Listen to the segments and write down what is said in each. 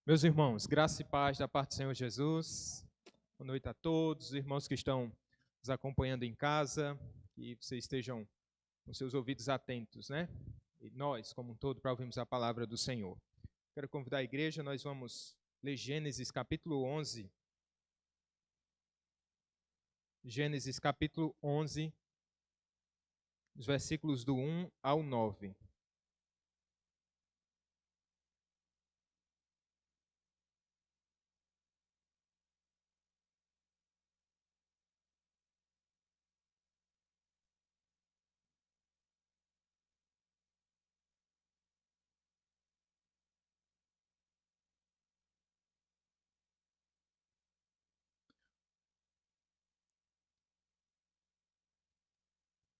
Meus irmãos, graça e paz da parte do Senhor Jesus. Boa noite a todos, os irmãos que estão nos acompanhando em casa, que vocês estejam com seus ouvidos atentos, né? E nós, como um todo, para ouvirmos a palavra do Senhor. Quero convidar a igreja, nós vamos ler Gênesis capítulo 11. Gênesis capítulo 11, os versículos do 1 ao 9.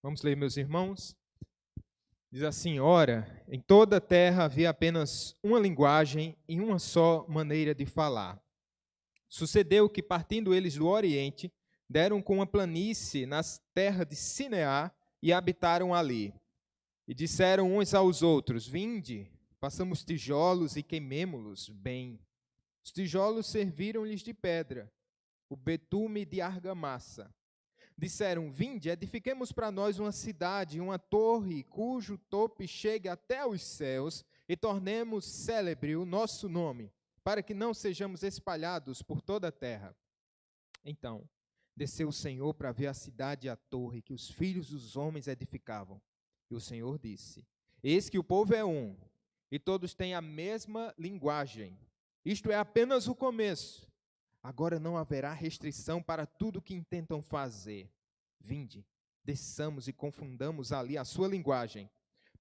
Vamos ler, meus irmãos? Diz assim: Ora, em toda a terra havia apenas uma linguagem e uma só maneira de falar. Sucedeu que, partindo eles do Oriente, deram com uma planície nas terras de Sinear e habitaram ali. E disseram uns aos outros: Vinde, façamos tijolos e queimemo-los bem. Os tijolos serviram-lhes de pedra, o betume de argamassa. Disseram: Vinde, edifiquemos para nós uma cidade, uma torre, cujo tope chegue até aos céus, e tornemos célebre o nosso nome, para que não sejamos espalhados por toda a terra. Então, desceu o Senhor para ver a cidade e a torre que os filhos dos homens edificavam. E o Senhor disse: Eis que o povo é um, e todos têm a mesma linguagem. Isto é apenas o começo. Agora não haverá restrição para tudo que intentam fazer. Vinde, desçamos e confundamos ali a sua linguagem,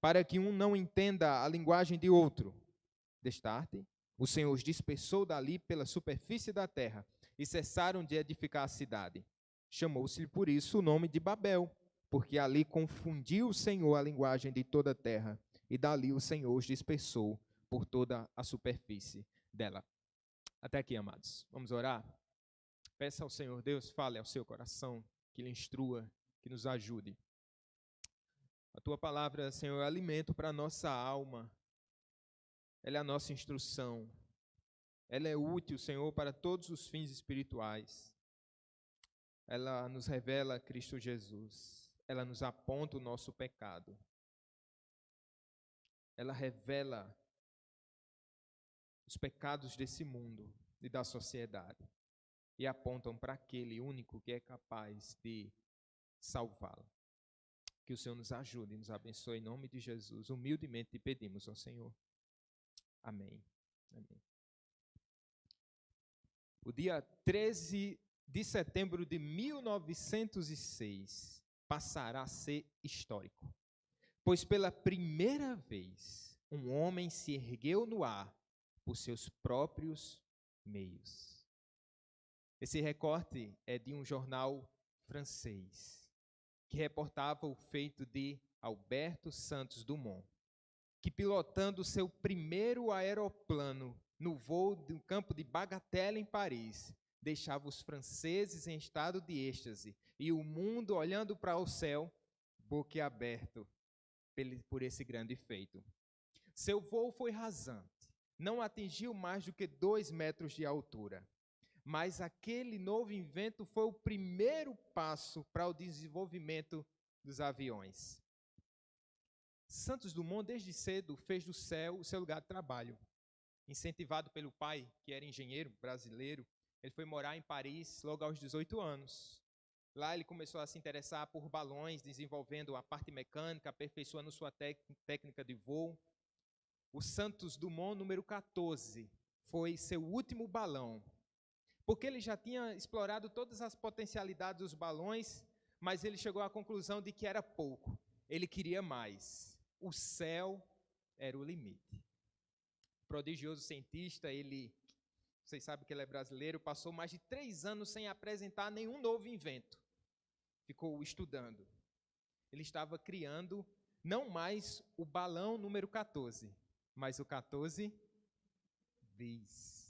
para que um não entenda a linguagem de outro. Destarte, o Senhor os dispersou dali pela superfície da terra, e cessaram de edificar a cidade. Chamou-se por isso o nome de Babel, porque ali confundiu o Senhor a linguagem de toda a terra, e dali o Senhor os dispersou por toda a superfície dela. Até aqui, amados. Vamos orar? Peça ao Senhor Deus, fale ao seu coração, que lhe instrua, que nos ajude. A tua palavra, Senhor, é alimento para a nossa alma. Ela é a nossa instrução. Ela é útil, Senhor, para todos os fins espirituais. Ela nos revela Cristo Jesus. Ela nos aponta o nosso pecado. Ela revela os pecados desse mundo e da sociedade. E apontam para aquele único que é capaz de salvá-lo. Que o Senhor nos ajude e nos abençoe em nome de Jesus. Humildemente te pedimos ao Senhor. Amém. Amém. O dia 13 de setembro de 1906 passará a ser histórico, pois pela primeira vez um homem se ergueu no ar por seus próprios meios. Esse recorte é de um jornal francês, que reportava o feito de Alberto Santos Dumont, que pilotando seu primeiro aeroplano no voo do campo de Bagatelle em Paris, deixava os franceses em estado de êxtase e o mundo olhando para o céu, boquiaberto por esse grande feito. Seu voo foi rasante, não atingiu mais do que 2 metros de altura. Mas aquele novo invento foi o primeiro passo para o desenvolvimento dos aviões. Santos Dumont, desde cedo, fez do céu o seu lugar de trabalho. Incentivado pelo pai, que era engenheiro brasileiro, ele foi morar em Paris logo aos 18 anos. Lá ele começou a se interessar por balões, desenvolvendo a parte mecânica, aperfeiçoando sua técnica de voo. O Santos Dumont número 14 foi seu último balão, porque ele já tinha explorado todas as potencialidades dos balões, mas ele chegou à conclusão de que era pouco. Ele queria mais. O céu era o limite. O prodigioso cientista, vocês sabem que ele é brasileiro, passou mais de 3 anos sem apresentar nenhum novo invento. Ficou estudando. Ele estava criando não mais o balão número 14, mas o 14 bis.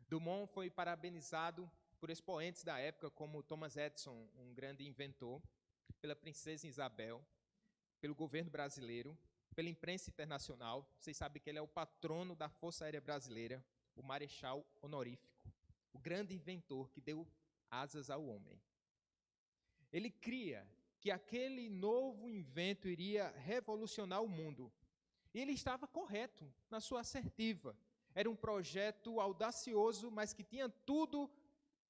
Dumont foi parabenizado por expoentes da época como Thomas Edison, um grande inventor, pela princesa Isabel, pelo governo brasileiro pela imprensa internacional. Vocês sabem que ele é o patrono da Força Aérea Brasileira, o marechal honorífico, o grande inventor que deu asas ao homem. Ele cria que aquele novo invento iria revolucionar o mundo. E ele estava correto na sua assertiva. Era um projeto audacioso, mas que tinha tudo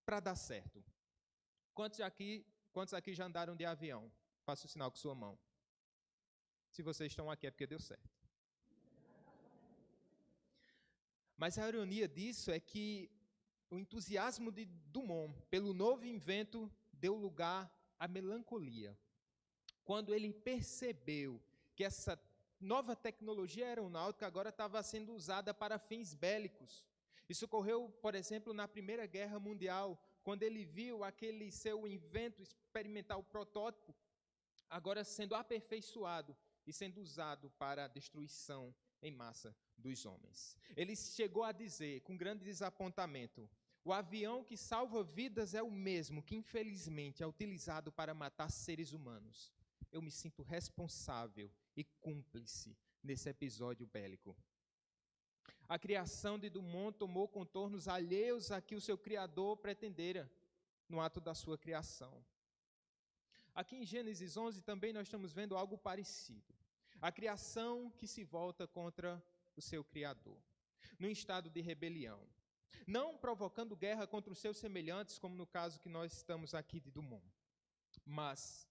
para dar certo. Quantos aqui já andaram de avião? Faça o sinal com sua mão. Se vocês estão aqui é porque deu certo. Mas a ironia disso é que o entusiasmo de Dumont pelo novo invento deu lugar à melancolia. Quando ele percebeu que essa nova tecnologia aeronáutica agora estava sendo usada para fins bélicos. Isso ocorreu, por exemplo, na Primeira Guerra Mundial, quando ele viu aquele seu invento experimental protótipo agora sendo aperfeiçoado e sendo usado para a destruição em massa dos homens. Ele chegou a dizer, com grande desapontamento, o avião que salva vidas é o mesmo que, infelizmente, é utilizado para matar seres humanos. Eu me sinto responsável e cúmplice nesse episódio bélico. A criação de Dumont tomou contornos alheios a que o seu criador pretendera no ato da sua criação. Aqui em Gênesis 11 também nós estamos vendo algo parecido. A criação que se volta contra o seu criador, num estado de rebelião. Não provocando guerra contra os seus semelhantes, como no caso que nós estamos aqui de Dumont. Mas,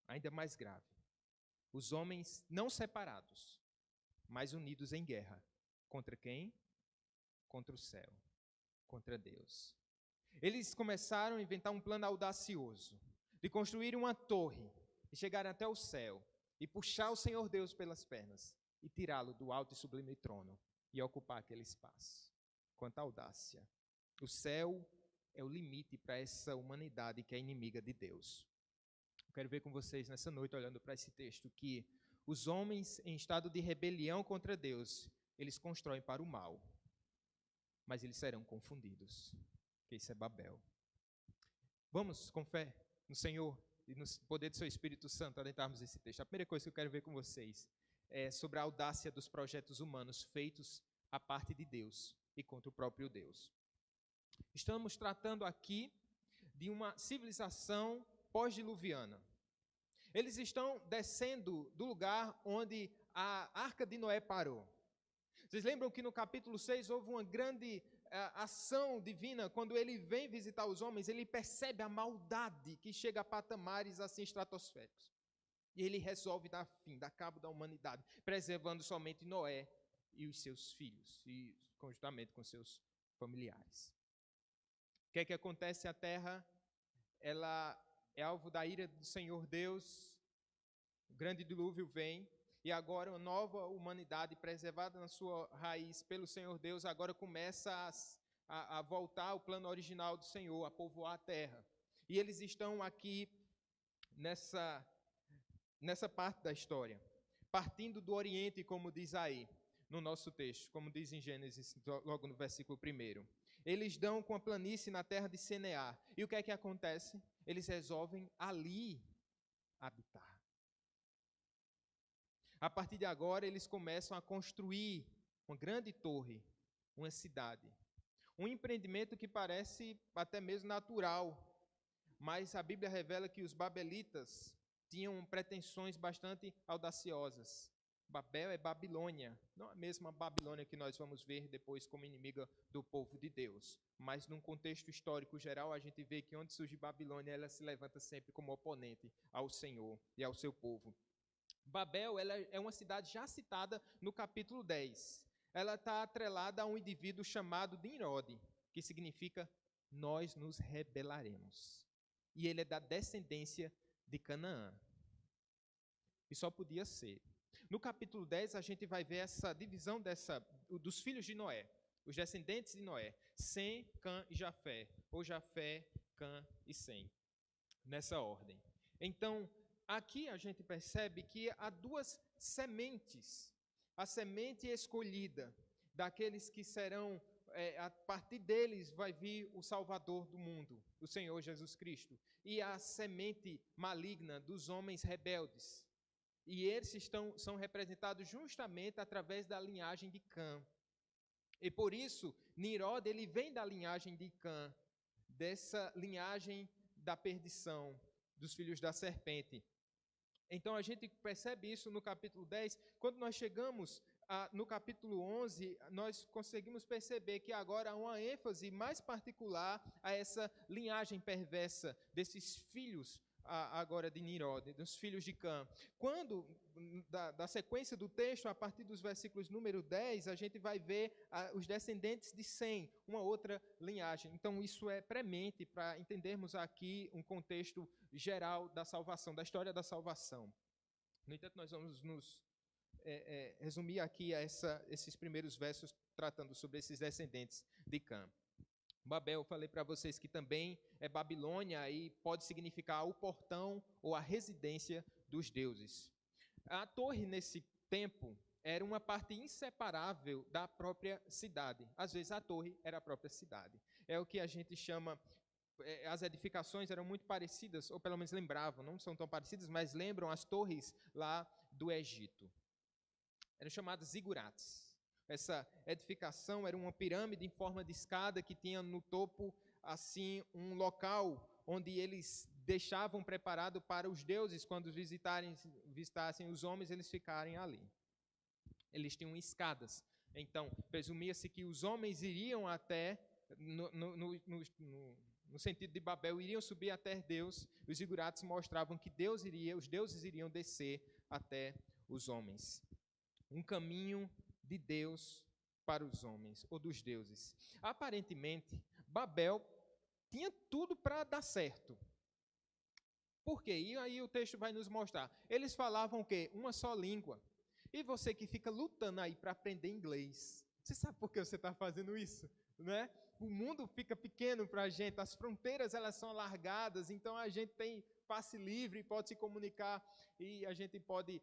ainda mais grave, os homens não separados, mas unidos em guerra. Contra quem? Contra o céu, contra Deus. Eles começaram a inventar um plano audacioso de construir uma torre e chegar até o céu e puxar o Senhor Deus pelas pernas e tirá-lo do alto e sublime trono e ocupar aquele espaço. Quanta audácia. O céu é o limite para essa humanidade que é inimiga de Deus. Eu quero ver com vocês nessa noite, olhando para esse texto, que os homens em estado de rebelião contra Deus, eles constroem para o mal, mas eles serão confundidos, que isso é Babel. Vamos, com fé no Senhor e no poder do seu Espírito Santo, adentrarmos esse texto. A primeira coisa que eu quero ver com vocês é sobre a audácia dos projetos humanos feitos à parte de Deus e contra o próprio Deus. Estamos tratando aqui de uma civilização pós-diluviana. Eles estão descendo do lugar onde a Arca de Noé parou. Vocês lembram que no capítulo 6 houve uma grande ação divina, quando ele vem visitar os homens, ele percebe a maldade que chega a patamares assim estratosféricos. E ele resolve dar fim, dar cabo da humanidade, preservando somente Noé e os seus filhos, e conjuntamente com seus familiares. O que é que acontece? A terra, ela é alvo da ira do Senhor Deus, o grande dilúvio vem, e agora uma nova humanidade preservada na sua raiz pelo Senhor Deus, agora começa a voltar ao plano original do Senhor, a povoar a terra. E eles estão aqui nessa parte da história, partindo do Oriente, como diz aí no nosso texto, como diz em Gênesis, logo no versículo 1. Eles dão com a planície na terra de Senear. E o que é que acontece? Eles resolvem ali habitar. A partir de agora, eles começam a construir uma grande torre, uma cidade. Um empreendimento que parece até mesmo natural, mas a Bíblia revela que os babelitas tinham pretensões bastante audaciosas. Babel é Babilônia, não a mesma Babilônia que nós vamos ver depois como inimiga do povo de Deus. Mas num contexto histórico geral, a gente vê que onde surge Babilônia, ela se levanta sempre como oponente ao Senhor e ao seu povo. Babel, ela é uma cidade já citada no capítulo 10. Ela está atrelada a um indivíduo chamado Nimrod, que significa nós nos rebelaremos. E ele é da descendência de Canaã. E só podia ser. No capítulo 10, a gente vai ver essa divisão dos filhos de Noé, os descendentes de Noé, Sem, Cã e Jafé, ou Jafé, Cã e Sem, nessa ordem. Então, aqui a gente percebe que há duas sementes. A semente escolhida, daqueles que serão, a partir deles vai vir o Salvador do mundo, o Senhor Jesus Cristo. E a semente maligna dos homens rebeldes, E eles são representados justamente através da linhagem de Cã. E por isso, Nimrod, ele vem da linhagem de Cã, dessa linhagem da perdição, dos filhos da serpente. Então a gente percebe isso no capítulo 10. Quando nós chegamos no capítulo 11, nós conseguimos perceber que agora há uma ênfase mais particular a essa linhagem perversa desses filhos agora de Nimrod, dos filhos de Cã. Quando, da sequência do texto, a partir dos versículos número 10, a gente vai ver os descendentes de Sem, uma outra linhagem. Então isso é premente para entendermos aqui um contexto geral da salvação, da história da salvação. No entanto, nós vamos nos resumir aqui esses primeiros versos tratando sobre esses descendentes de Cã. Babel, eu falei para vocês que também é Babilônia e pode significar o portão ou a residência dos deuses. A torre, nesse tempo, era uma parte inseparável da própria cidade. Às vezes a torre era a própria cidade. É o que a gente chama... As edificações eram muito parecidas, ou pelo menos lembravam, não são tão parecidas, mas lembram as torres lá do Egito. Eram chamadas zigurates. Essa edificação era uma pirâmide em forma de escada que tinha no topo, assim, um local onde eles deixavam preparado para os deuses, quando visitassem os homens, eles ficarem ali. Eles tinham escadas. Então, presumia-se que os homens iriam até, no sentido de Babel, iriam subir até Deus. Os zigurates mostravam que os deuses iriam descer até os homens. Um caminho de Deus para os homens, ou dos deuses. Aparentemente, Babel tinha tudo para dar certo. Por quê? E aí o texto vai nos mostrar. Eles falavam o quê? Uma só língua. E você que fica lutando aí para aprender inglês, você sabe por que você está fazendo isso? Né? O mundo fica pequeno para a gente, as fronteiras elas são alargadas, então a gente tem passe livre, pode se comunicar e a gente pode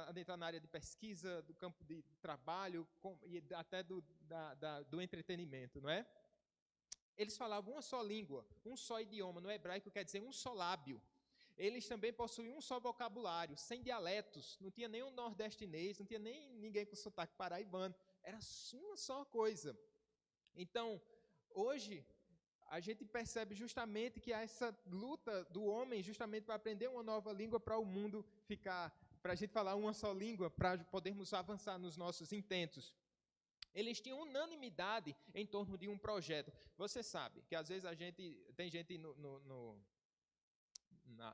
adentrar na área de pesquisa, do campo de trabalho e até do entretenimento, não é? Eles falavam uma só língua, um só idioma. No hebraico quer dizer um só lábio. Eles também possuíam um só vocabulário, sem dialetos. Não tinha nem um nordestinês, não tinha nem ninguém com sotaque paraibano. Era uma só coisa. Então, hoje, a gente percebe justamente que há essa luta do homem justamente para aprender uma nova língua para o mundo para a gente falar uma só língua, para podermos avançar nos nossos intentos. Eles tinham unanimidade em torno de um projeto. Você sabe que às vezes tem gente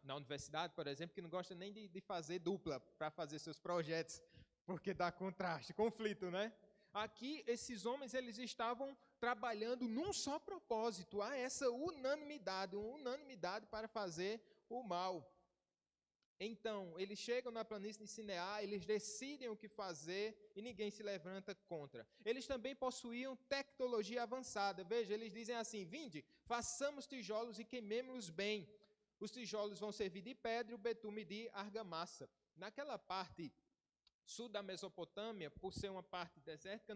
na universidade, por exemplo, que não gosta nem de fazer dupla para fazer seus projetos, porque dá contraste, conflito, né? Aqui, esses homens, eles estavam trabalhando num só propósito, há essa unanimidade, uma unanimidade para fazer o mal. Então, eles chegam na planície de Sinear, eles decidem o que fazer e ninguém se levanta contra. Eles também possuíam tecnologia avançada. Veja, eles dizem assim: vinde, façamos tijolos e queimemos-los bem. Os tijolos vão servir de pedra e o betume de argamassa. Naquela parte sul da Mesopotâmia, por ser uma parte desértica,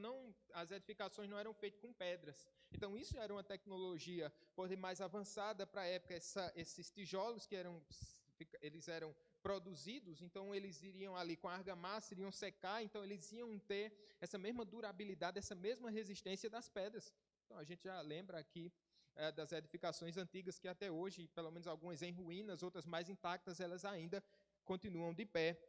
as edificações não eram feitas com pedras. Então, isso era uma tecnologia mais avançada para a época. Esses tijolos eles eram produzidos, então eles iriam ali com a argamassa, iriam secar, então eles iam ter essa mesma durabilidade, essa mesma resistência das pedras. Então, a gente já lembra aqui das edificações antigas que até hoje, pelo menos algumas em ruínas, outras mais intactas, elas ainda continuam de pé.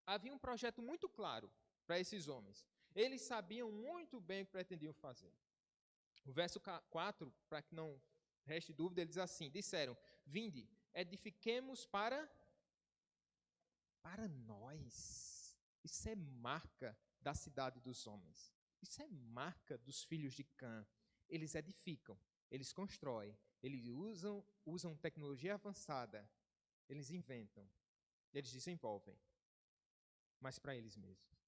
Havia um projeto muito claro para esses homens. Eles sabiam muito bem o que pretendiam fazer. O verso 4, para que não reste dúvida, ele diz assim: disseram, vinde, edifiquemos para nós. Isso é marca da cidade dos homens. Isso é marca dos filhos de Cã. Eles edificam, eles constroem, eles usam tecnologia avançada, eles inventam, eles desenvolvem, mas para eles mesmos.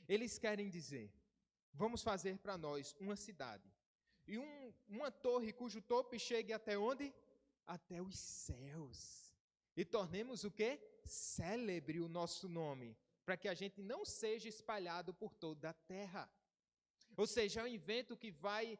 Eles querem dizer, vamos fazer para nós uma cidade e uma torre cujo topo chegue até onde? Até os céus. E tornemos o quê? Célebre o nosso nome, para que a gente não seja espalhado por toda a terra. Ou seja, é um invento que vai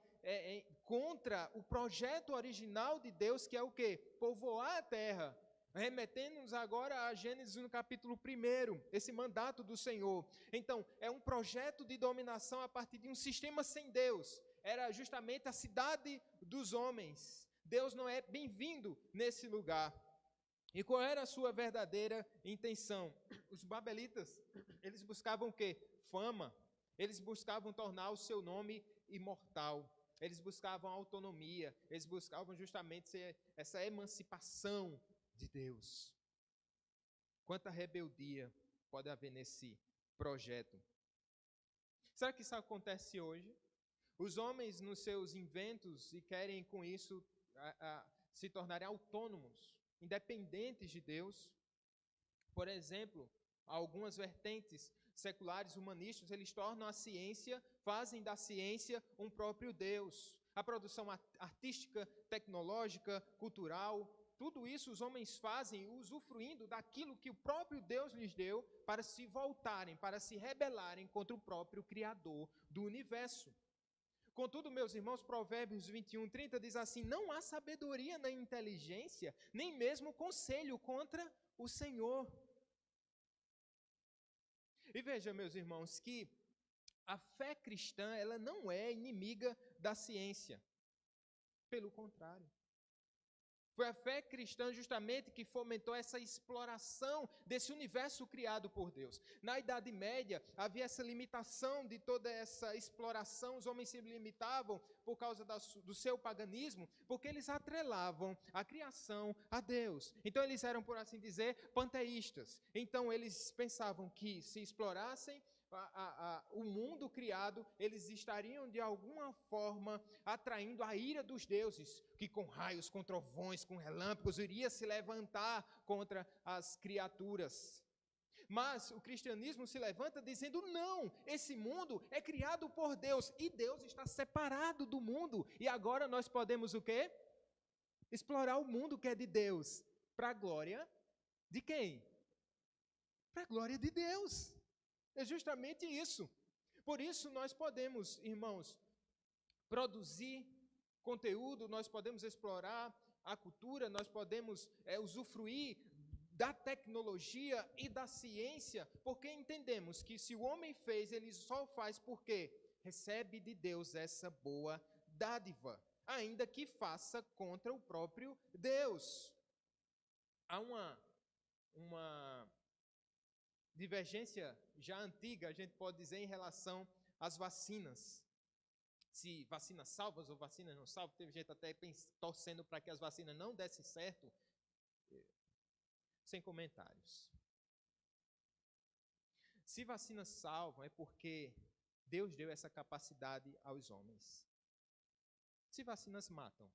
contra o projeto original de Deus, que é o quê? Povoar a terra. remetendo-nos agora a Gênesis no capítulo 1, esse mandato do Senhor. Então, é um projeto de dominação a partir de um sistema sem Deus. Era justamente a cidade dos homens. Deus não é bem-vindo nesse lugar. E qual era a sua verdadeira intenção? Os babelitas, eles buscavam o quê? Fama. Eles buscavam tornar o seu nome imortal. Eles buscavam autonomia. Eles buscavam justamente essa emancipação de Deus. Quanta rebeldia pode haver nesse projeto? Será que isso acontece hoje? Os homens nos seus inventos e querem com isso se tornarem autônomos, independentes de Deus. Por exemplo, algumas vertentes seculares humanistas, eles tornam a ciência, fazem da ciência um próprio Deus. A produção artística, tecnológica, cultural, tudo isso os homens fazem usufruindo daquilo que o próprio Deus lhes deu para se voltarem, para se rebelarem contra o próprio Criador do universo. Contudo, meus irmãos, Provérbios 21:30 diz assim: não há sabedoria na inteligência, nem mesmo conselho contra o Senhor. E veja, meus irmãos, que a fé cristã, ela não é inimiga da ciência. Pelo contrário. Foi a fé cristã justamente que fomentou essa exploração desse universo criado por Deus. Na Idade Média, havia essa limitação de toda essa exploração. Os homens se limitavam por causa do seu paganismo, porque eles atrelavam a criação a Deus. Então, eles eram, por assim dizer, panteístas. Então, eles pensavam que se explorassem o mundo criado, eles estariam de alguma forma atraindo a ira dos deuses, que com raios, com trovões, com relâmpagos, iria se levantar contra as criaturas. Mas o cristianismo se levanta dizendo: não, esse mundo é criado por Deus, e Deus está separado do mundo, e agora nós podemos o quê? Explorar o mundo que é de Deus, para a glória de quem? Para a glória de Deus. É justamente isso. Por isso nós podemos, irmãos, produzir conteúdo, nós podemos explorar a cultura, nós podemos usufruir da tecnologia e da ciência, porque entendemos que se o homem fez, ele só faz porque recebe de Deus essa boa dádiva, ainda que faça contra o próprio Deus. Há uma divergência já antiga, a gente pode dizer, em relação às vacinas. Se vacinas salvas ou vacinas não salvas, teve gente até torcendo para que as vacinas não dessem certo. Sem comentários. Se vacinas salvam, é porque Deus deu essa capacidade aos homens. Se vacinas matam,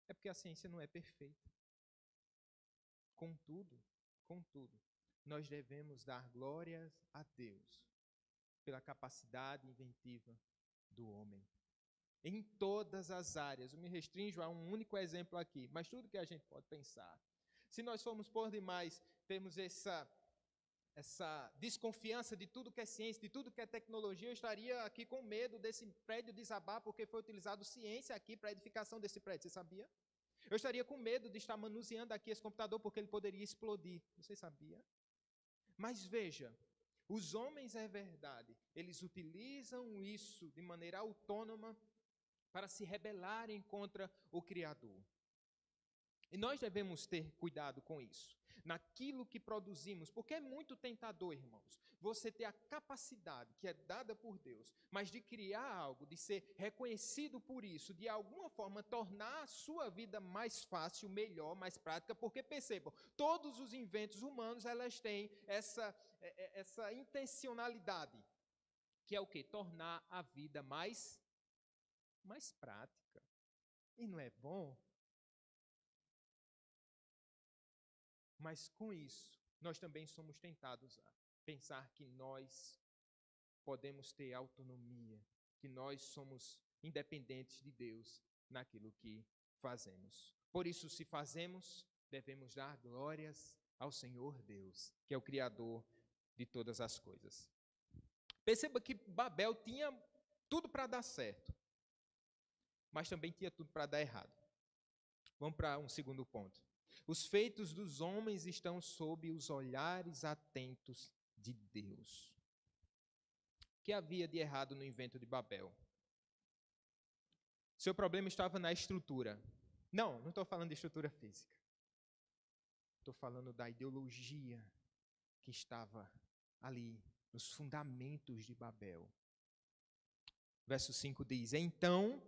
é porque a ciência não é perfeita. Contudo, nós devemos dar glórias a Deus pela capacidade inventiva do homem. Em todas as áreas. Eu me restringo a um único exemplo aqui, mas tudo que a gente pode pensar. Se nós formos por demais, temos essa desconfiança de tudo que é ciência, de tudo que é tecnologia, eu estaria aqui com medo desse prédio desabar, porque foi utilizado ciência aqui para a edificação desse prédio, você sabia? Eu estaria com medo de estar manuseando aqui esse computador, porque ele poderia explodir, você sabia? Mas veja, os homens, é verdade, eles utilizam isso de maneira autônoma para se rebelarem contra o Criador. E nós devemos ter cuidado com isso, naquilo que produzimos, porque é muito tentador, irmãos, você ter a capacidade que é dada por Deus, mas de criar algo, de ser reconhecido por isso, de alguma forma tornar a sua vida mais fácil, melhor, mais prática, porque percebam, todos os inventos humanos, elas têm essa intencionalidade, que é o quê? Tornar a vida mais prática. E não é bom? Mas com isso, nós também somos tentados a pensar que nós podemos ter autonomia, que nós somos independentes de Deus naquilo que fazemos. Por isso, se fazemos, devemos dar glórias ao Senhor Deus, que é o Criador de todas as coisas. Perceba que Babel tinha tudo para dar certo, mas também tinha tudo para dar errado. Vamos para um segundo ponto. Os feitos dos homens estão sob os olhares atentos de Deus. O que havia de errado no invento de Babel? Seu problema estava na estrutura. Não estou falando de estrutura física. Estou falando da ideologia que estava ali, nos fundamentos de Babel. Verso 5 diz: Então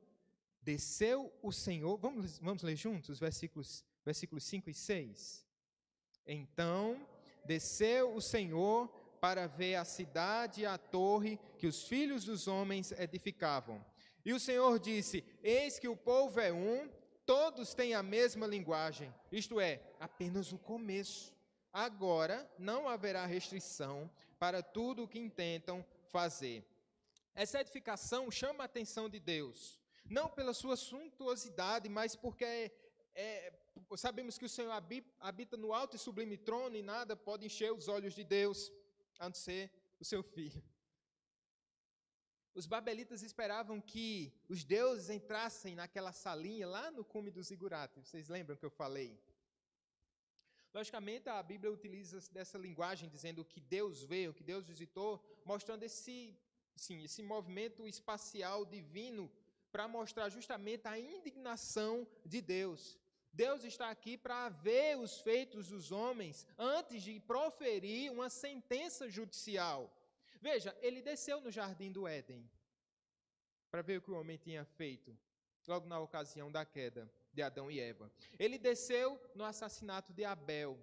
desceu o Senhor. Vamos ler juntos os versículos 5 e 6. Então desceu o Senhor para ver a cidade e a torre que os filhos dos homens edificavam. E o Senhor disse: Eis que o povo é um, todos têm a mesma linguagem, isto é, apenas o começo. Agora não haverá restrição para tudo o que intentam fazer. Essa edificação chama a atenção de Deus, não pela sua suntuosidade, mas porque sabemos que o Senhor habita no alto e sublime trono e nada pode encher os olhos de Deus, a não ser o seu Filho. Os babelitas esperavam que os deuses entrassem naquela salinha lá no cume do zigurate. Vocês lembram que eu falei? Logicamente, a Bíblia utiliza dessa linguagem, dizendo que Deus veio, que Deus visitou, mostrando esse movimento espacial divino para mostrar justamente a indignação de Deus. Deus está aqui para ver os feitos dos homens antes de proferir uma sentença judicial. Veja, ele desceu no jardim do Éden para ver o que o homem tinha feito, logo na ocasião da queda de Adão e Eva. Ele desceu no assassinato de Abel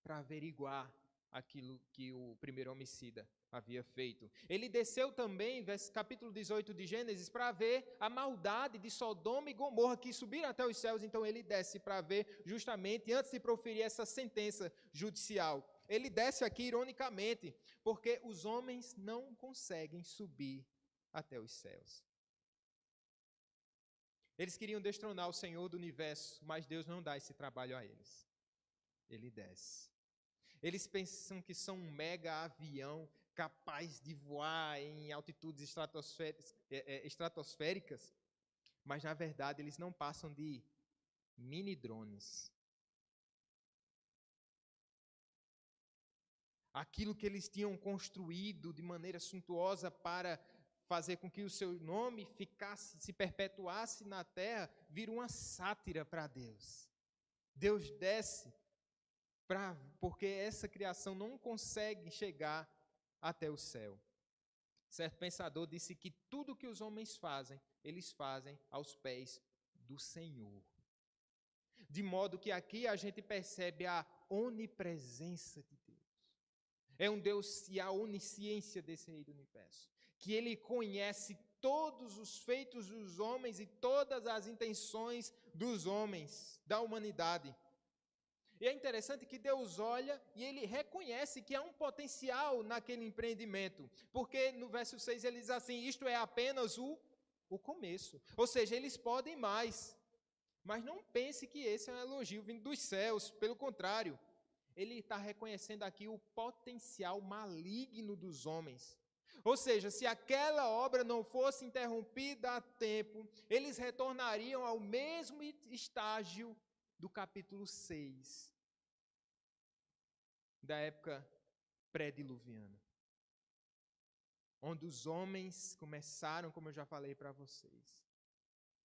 para averiguar aquilo que o primeiro homicida havia feito. Ele desceu também, capítulo 18 de Gênesis, para ver a maldade de Sodoma e Gomorra, que subiram até os céus. Então ele desce para ver justamente, antes de proferir essa sentença judicial. Ele desce aqui ironicamente, porque os homens não conseguem subir até os céus. Eles queriam destronar o Senhor do universo, mas Deus não dá esse trabalho a eles. Ele desce. Eles pensam que são um mega avião capaz de voar em altitudes estratosféricas, mas na verdade eles não passam de mini drones. Aquilo que eles tinham construído de maneira suntuosa para fazer com que o seu nome se perpetuasse na terra, vira uma sátira para Deus. Deus desce porque essa criação não consegue chegar até o céu. Certo pensador disse que tudo que os homens fazem, eles fazem aos pés do Senhor. De modo que aqui a gente percebe a onipresença de Deus. É um Deus e a onisciência desse Rei do Universo, que Ele conhece todos os feitos dos homens e todas as intenções dos homens, da humanidade. E é interessante que Deus olha e Ele reconhece que há um potencial naquele empreendimento, porque no verso 6 ele diz assim: isto é apenas o começo, ou seja, eles podem mais, mas não pense que esse é um elogio vindo dos céus, pelo contrário, ele está reconhecendo aqui o potencial maligno dos homens. Ou seja, se aquela obra não fosse interrompida a tempo, eles retornariam ao mesmo estágio do capítulo 6, da época pré-diluviana, onde os homens começaram, como eu já falei para vocês,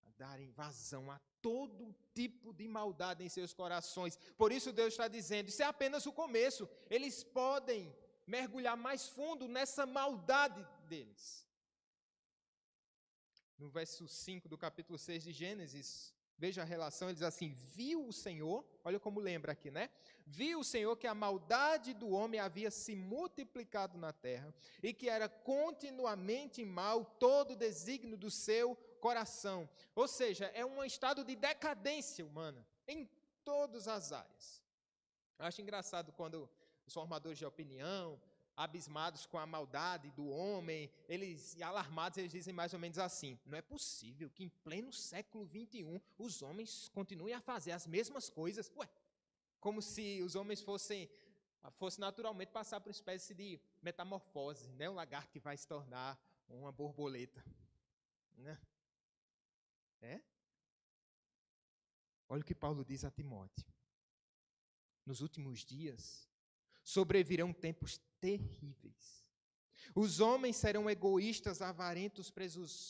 a darem vazão a todo tipo de maldade em seus corações. Por isso Deus está dizendo, isso é apenas o começo. Eles podem mergulhar mais fundo nessa maldade deles. No verso 5 do capítulo 6 de Gênesis, veja a relação, ele diz assim: viu o Senhor, olha como lembra aqui, né? Viu o Senhor que a maldade do homem havia se multiplicado na terra e que era continuamente mal todo o desígnio do seu coração. Ou seja, é um estado de decadência humana em todas as áreas. Eu acho engraçado quando os formadores de opinião, abismados com a maldade do homem, eles alarmados, eles dizem mais ou menos assim: não é possível que em pleno século XXI os homens continuem a fazer as mesmas coisas. Ué, como se os homens fossem naturalmente passar por uma espécie de metamorfose, né? Um lagarto que vai se tornar uma borboleta, né? É? Olha o que Paulo diz a Timóteo. Nos últimos dias, sobrevirão tempos terríveis. Os homens serão egoístas, avarentos,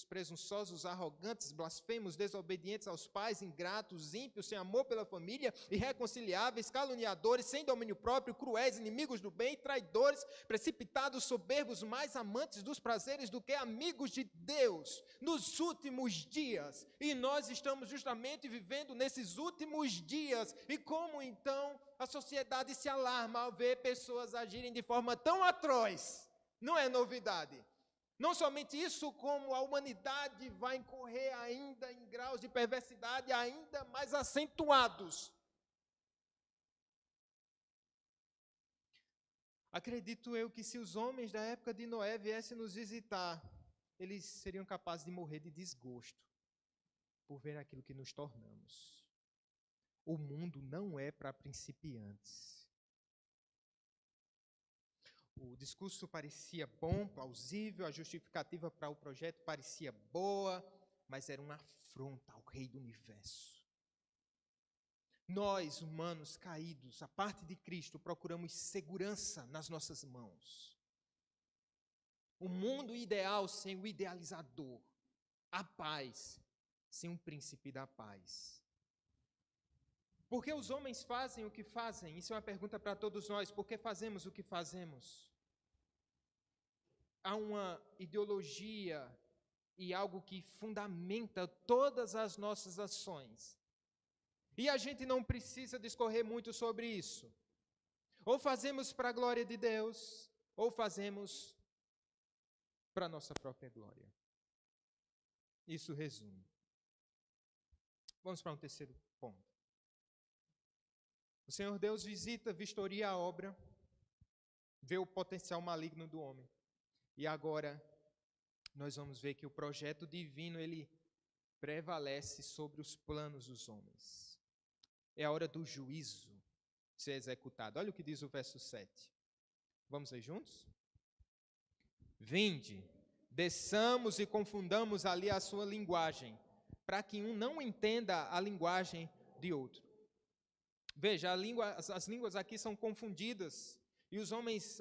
presunçosos, arrogantes, blasfemos, desobedientes aos pais, ingratos, ímpios, sem amor pela família, irreconciliáveis, caluniadores, sem domínio próprio, cruéis, inimigos do bem, traidores, precipitados, soberbos, mais amantes dos prazeres do que amigos de Deus. Nos últimos dias, e nós estamos justamente vivendo nesses últimos dias, e como então a sociedade se alarma ao ver pessoas agirem de forma tão atroz. Não é novidade. Não somente isso, como a humanidade vai incorrer ainda em graus de perversidade ainda mais acentuados. Acredito eu que se os homens da época de Noé viessem nos visitar, eles seriam capazes de morrer de desgosto por ver aquilo que nos tornamos. O mundo não é para principiantes. O discurso parecia bom, plausível, a justificativa para o projeto parecia boa, mas era uma afronta ao Rei do Universo. Nós, humanos caídos, a parte de Cristo, procuramos segurança nas nossas mãos. O mundo ideal sem o idealizador, a paz sem o príncipe da paz. Por que os homens fazem o que fazem? Isso é uma pergunta para todos nós. Por que fazemos o que fazemos? Há uma ideologia e algo que fundamenta todas as nossas ações. E a gente não precisa discorrer muito sobre isso. Ou fazemos para a glória de Deus, ou fazemos para a nossa própria glória. Isso resume. Vamos para um terceiro ponto. O Senhor Deus visita, vistoria a obra, vê o potencial maligno do homem. E agora nós vamos ver que o projeto divino, ele prevalece sobre os planos dos homens. É a hora do juízo ser executado. Olha o que diz o verso 7. Vamos ler juntos? Vinde, desçamos e confundamos ali a sua linguagem, para que um não entenda a linguagem de outro. Veja, as línguas aqui são confundidas, e os homens,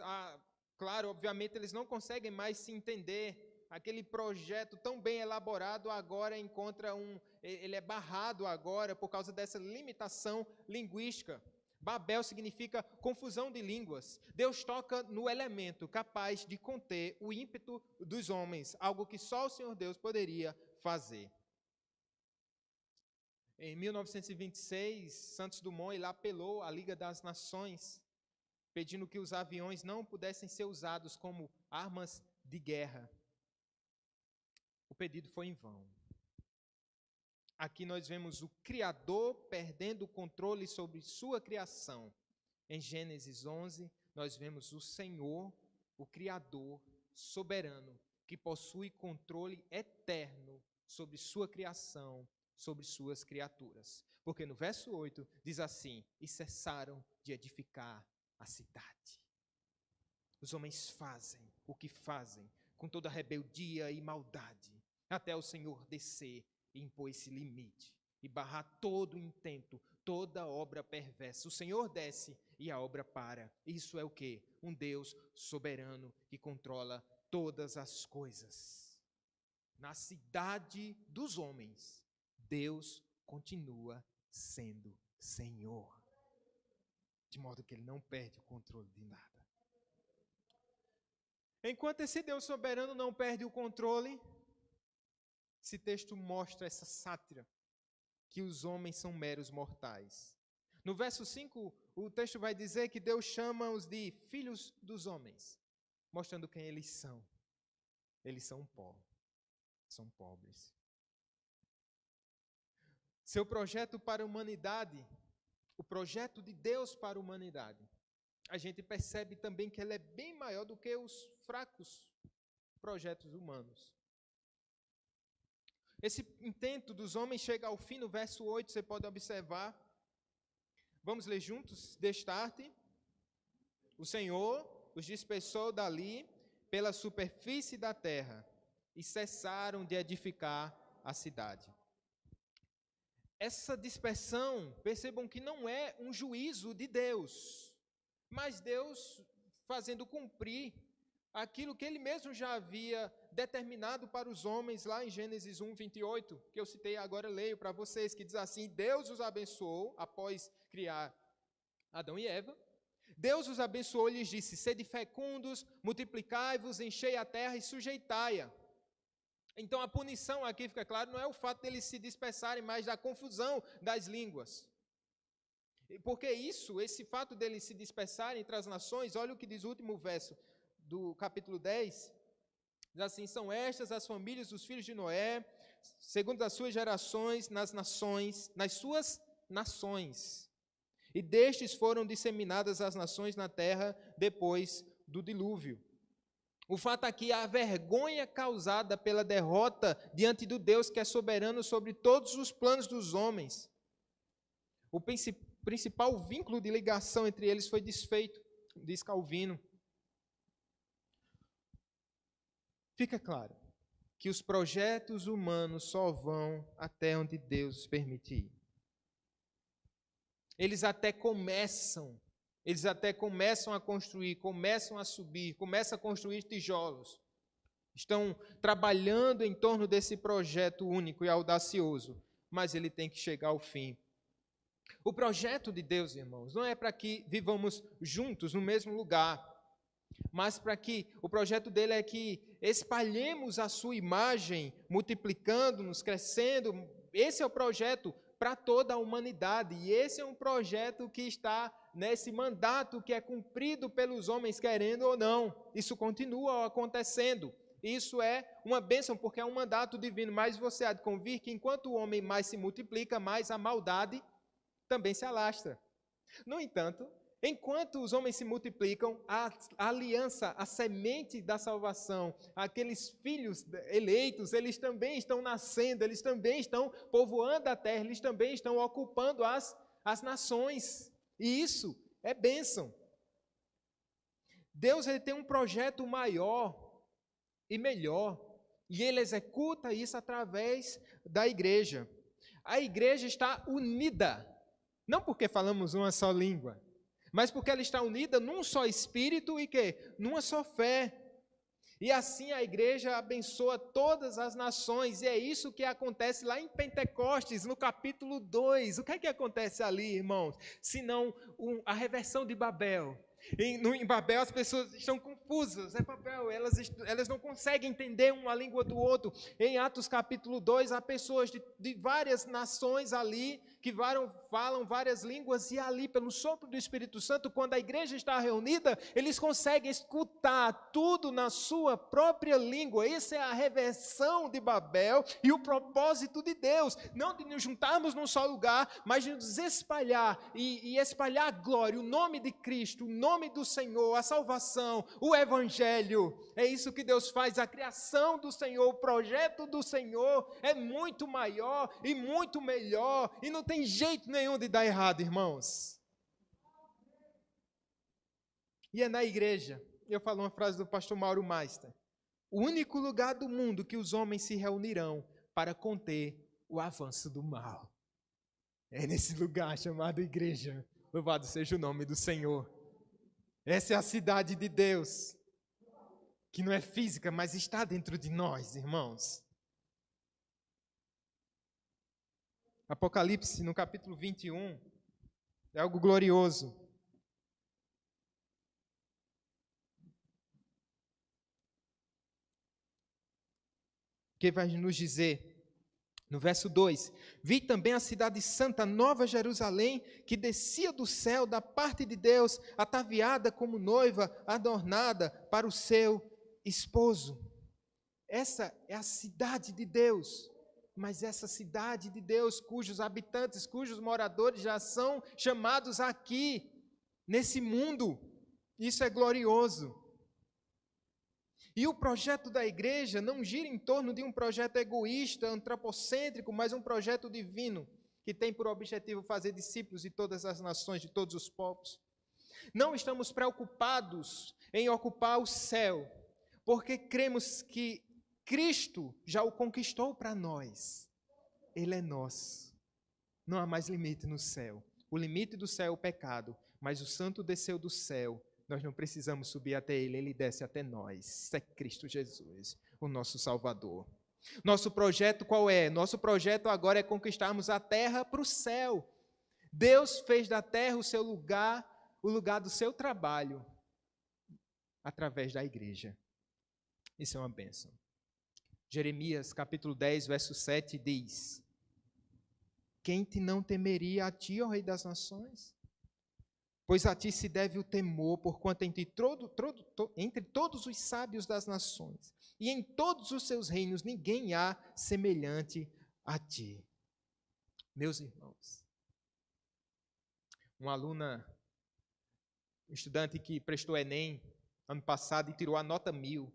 claro, obviamente, eles não conseguem mais se entender. Aquele projeto tão bem elaborado agora ele é barrado agora por causa dessa limitação linguística. Babel significa confusão de línguas. Deus toca no elemento capaz de conter o ímpeto dos homens, algo que só o Senhor Deus poderia fazer. Em 1926, Santos Dumont ele apelou à Liga das Nações, pedindo que os aviões não pudessem ser usados como armas de guerra. O pedido foi em vão. Aqui nós vemos o Criador perdendo o controle sobre sua criação. Em Gênesis 11, nós vemos o Senhor, o Criador soberano, que possui controle eterno sobre sua criação, sobre suas criaturas. Porque no verso 8 diz assim: e cessaram de edificar a cidade. Os homens fazem o que fazem, com toda rebeldia e maldade, até o Senhor descer e impor esse limite, e barrar todo o intento, toda obra perversa. O Senhor desce e a obra para. Isso é o quê? Um Deus soberano que controla todas as coisas. Na cidade dos homens, Deus continua sendo Senhor, de modo que Ele não perde o controle de nada. Enquanto esse Deus soberano não perde o controle, esse texto mostra essa sátira, que os homens são meros mortais. No verso 5, o texto vai dizer que Deus chama-os de filhos dos homens, mostrando quem eles são. Eles são pó, são pobres. Seu projeto para a humanidade, o projeto de Deus para a humanidade, a gente percebe também que ele é bem maior do que os fracos projetos humanos. Esse intento dos homens chega ao fim no verso 8, você pode observar. Vamos ler juntos? Destarte. O Senhor os dispersou dali pela superfície da terra e cessaram de edificar a cidade. essa dispersão, percebam que não é um juízo de Deus, mas Deus fazendo cumprir aquilo que ele mesmo já havia determinado para os homens lá em Gênesis 1, 28, que eu citei agora, leio para vocês, que diz assim: Deus os abençoou após criar Adão e Eva. Deus os abençoou e lhes disse: sede fecundos, multiplicai-vos, enchei a terra e sujeitai-a. Então a punição aqui, fica claro, não é o fato deles se dispersarem, mas da confusão das línguas. Porque esse fato deles se dispersarem entre as nações, olha o que diz o último verso do capítulo 10, diz assim: são estas as famílias dos filhos de Noé, segundo as suas gerações, nas suas nações. E destes foram disseminadas as nações na terra depois do dilúvio. O fato aqui é a vergonha causada pela derrota diante do Deus que é soberano sobre todos os planos dos homens. O principal vínculo de ligação entre eles foi desfeito, diz Calvino. Fica claro que os projetos humanos só vão até onde Deus permitir. Eles até começam a construir, começam a subir, começam a construir tijolos. Estão trabalhando em torno desse projeto único e audacioso, mas ele tem que chegar ao fim. O projeto de Deus, irmãos, não é para que vivamos juntos no mesmo lugar, mas para que o projeto dele é que espalhemos a sua imagem, multiplicando-nos, crescendo. Esse é o projeto para toda a humanidade, e esse é um projeto que está nesse mandato que é cumprido pelos homens, querendo ou não. Isso continua acontecendo. Isso é uma bênção, porque é um mandato divino, mas você há de convir que enquanto o homem mais se multiplica, mais a maldade também se alastra. No entanto, enquanto os homens se multiplicam, a aliança, a semente da salvação, aqueles filhos eleitos, eles também estão nascendo, eles também estão povoando a terra, eles também estão ocupando as nações. E isso é bênção. Deus ele tem um projeto maior e melhor, e ele executa isso através da igreja. A igreja está unida, não porque falamos uma só língua, mas porque ela está unida num só espírito e numa só fé. E assim a igreja abençoa todas as nações, e é isso que acontece lá em Pentecostes, no capítulo 2. O que é que acontece ali, irmãos? Senão a reversão de Babel. Em Babel as pessoas estão confusas, é Babel, elas não conseguem entender uma língua do outro. Em Atos capítulo 2, há pessoas de várias nações ali, que falam várias línguas, e ali pelo sopro do Espírito Santo, quando a igreja está reunida, eles conseguem escutar tudo na sua própria língua. Essa é a reversão de Babel e o propósito de Deus, não de nos juntarmos num só lugar, mas de nos espalhar e espalhar a glória, o nome de Cristo, o nome do Senhor, a salvação, o Evangelho. É isso que Deus faz, a criação do Senhor, o projeto do Senhor é muito maior e muito melhor, e não tem jeito nenhum de dar errado, irmãos. E é na igreja, eu falo uma frase do pastor Mauro Meister: o único lugar do mundo que os homens se reunirão para conter o avanço do mal. É nesse lugar chamado igreja. Louvado seja o nome do Senhor. Essa é a cidade de Deus, que não é física, mas está dentro de nós, irmãos. Apocalipse, no capítulo 21, é algo glorioso. Que vai nos dizer, no verso 2: vi também a cidade santa, Nova Jerusalém, que descia do céu da parte de Deus, ataviada como noiva, adornada para o seu esposo. Essa é a cidade de Deus, mas essa cidade de Deus, cujos habitantes, cujos moradores já são chamados aqui, nesse mundo. Isso é glorioso. E o projeto da igreja não gira em torno de um projeto egoísta, antropocêntrico, mas um projeto divino, que tem por objetivo fazer discípulos de todas as nações, de todos os povos. Não estamos preocupados em ocupar o céu, porque cremos que Cristo já o conquistou para nós. Ele é nosso. Não há mais limite no céu. O limite do céu é o pecado, mas o santo desceu do céu. Nós não precisamos subir até ele, ele desce até nós. Isso é Cristo Jesus, o nosso Salvador. Nosso projeto qual é? Nosso projeto agora é conquistarmos a terra para o céu. Deus fez da terra o seu lugar, o lugar do seu trabalho, através da igreja. Isso é uma bênção. Jeremias capítulo 10, verso 7 diz: quem te não temeria a ti, ó Rei das Nações? Pois a ti se deve o temor, porquanto entre todos os sábios das nações e em todos os seus reinos ninguém há semelhante a ti. Meus irmãos, uma aluna, estudante que prestou Enem ano passado e tirou a nota 1000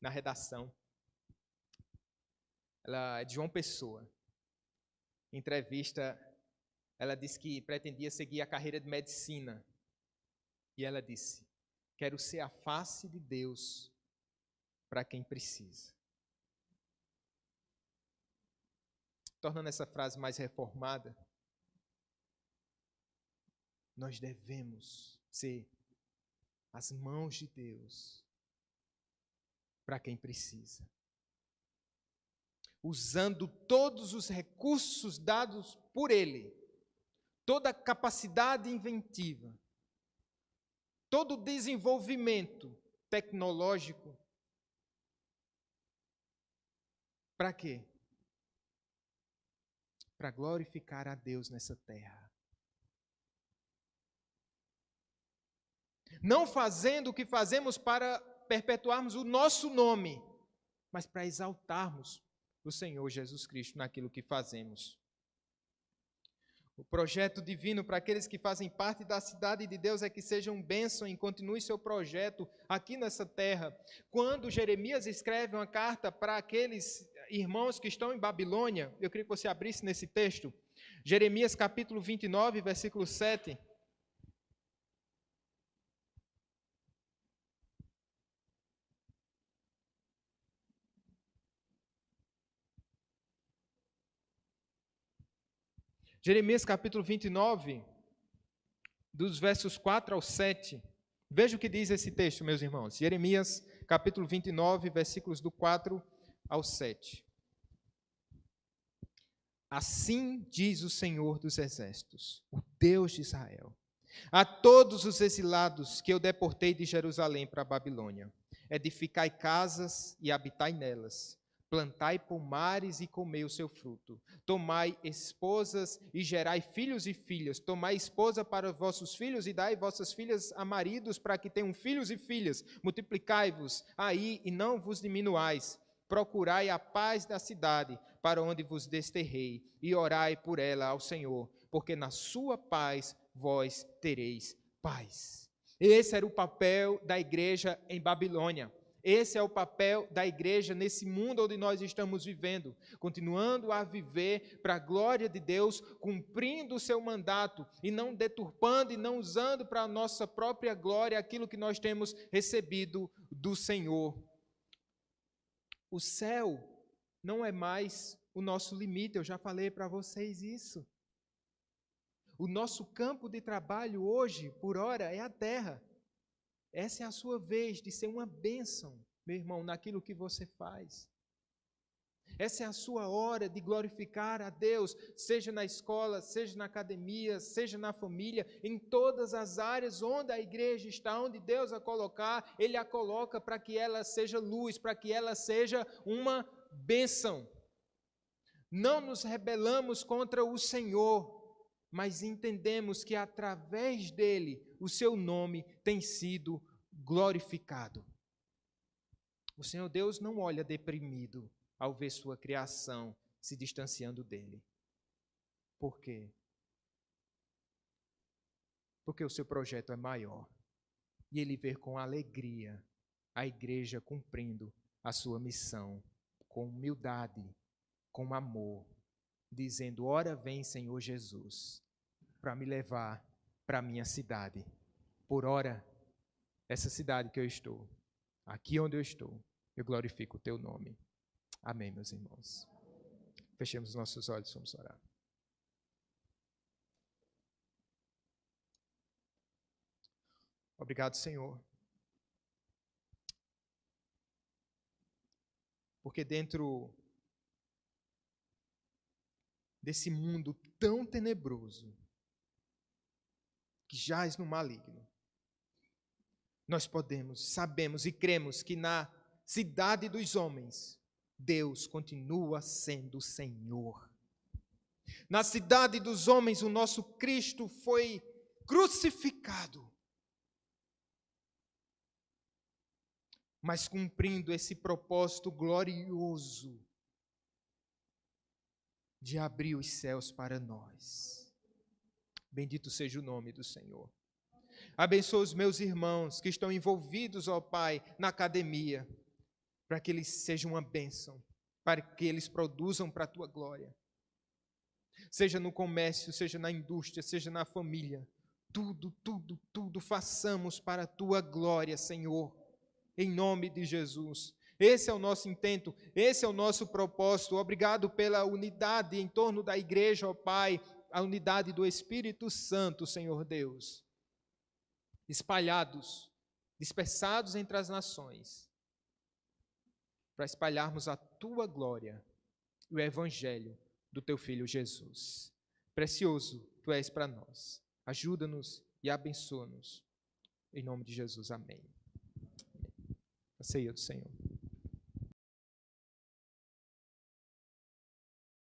na redação. Ela é de João Pessoa. Em entrevista, ela disse que pretendia seguir a carreira de medicina. E ela disse: quero ser a face de Deus para quem precisa. Tornando essa frase mais reformada, nós devemos ser as mãos de Deus para quem precisa. Usando todos os recursos dados por Ele, toda a capacidade inventiva, todo o desenvolvimento tecnológico. Para quê? Para glorificar a Deus nessa terra. Não fazendo o que fazemos para perpetuarmos o nosso nome, mas para exaltarmos o Senhor Jesus Cristo naquilo que fazemos. O projeto divino para aqueles que fazem parte da cidade de Deus é que sejam bênção e continue seu projeto aqui nessa terra. Quando Jeremias escreve uma carta para aqueles irmãos que estão em Babilônia, eu queria que você abrisse nesse texto, Jeremias capítulo 29, versículo 7. Jeremias capítulo 29, dos versos 4 ao 7. Veja o que diz esse texto, meus irmãos. Jeremias capítulo 29, versículos do 4 ao 7. Assim diz o Senhor dos Exércitos, o Deus de Israel, a todos os exilados que eu deportei de Jerusalém para a Babilônia: edificai casas e habitai nelas, plantai pomares e comei o seu fruto, tomai esposas e gerai filhos e filhas, tomai esposa para vossos filhos e dai vossas filhas a maridos para que tenham filhos e filhas, multiplicai-vos aí e não vos diminuais, procurai a paz da cidade para onde vos desterrei e orai por ela ao Senhor, porque na sua paz vós tereis paz. Esse era o papel da igreja em Babilônia. Esse é o papel da igreja nesse mundo onde nós estamos vivendo, continuando a viver para a glória de Deus, cumprindo o seu mandato e não deturpando e não usando para a nossa própria glória aquilo que nós temos recebido do Senhor. O céu não é mais o nosso limite, eu já falei para vocês isso. O nosso campo de trabalho hoje, por hora, é a terra. Essa é a sua vez de ser uma bênção, meu irmão, naquilo que você faz. Essa é a sua hora de glorificar a Deus, seja na escola, seja na academia, seja na família, em todas as áreas onde a igreja está, onde Deus a colocar, Ele a coloca para que ela seja luz, para que ela seja uma bênção. Não nos rebelamos contra o Senhor, mas entendemos que através dele o seu nome tem sido glorificado. O Senhor Deus não olha deprimido ao ver sua criação se distanciando dele. Por quê? Porque o seu projeto é maior. E ele vê com alegria a igreja cumprindo a sua missão, com humildade, com amor, dizendo: ora vem, Senhor Jesus, para me levar para a minha cidade. Por ora, essa cidade que eu estou, aqui onde eu estou, eu glorifico o teu nome. Amém, meus irmãos. Fechemos nossos olhos, vamos orar. Obrigado, Senhor. Porque dentro desse mundo tão tenebroso, que jaz no maligno, nós podemos, sabemos e cremos que na cidade dos homens, Deus continua sendo Senhor. Na cidade dos homens, o nosso Cristo foi crucificado, mas cumprindo esse propósito glorioso de abrir os céus para nós. Bendito seja o nome do Senhor. Abençoa os meus irmãos que estão envolvidos, ó Pai, na academia, para que eles sejam uma bênção, para que eles produzam para a Tua glória. Seja no comércio, seja na indústria, seja na família, tudo façamos para a Tua glória, Senhor, em nome de Jesus. Esse é o nosso intento, esse é o nosso propósito. Obrigado pela unidade em torno da igreja, ó Pai, a unidade do Espírito Santo, Senhor Deus. Espalhados, dispersados entre as nações, para espalharmos a Tua glória e o Evangelho do Teu Filho Jesus. Precioso Tu és para nós. Ajuda-nos e abençoa-nos. Em nome de Jesus, amém. A ceia do Senhor.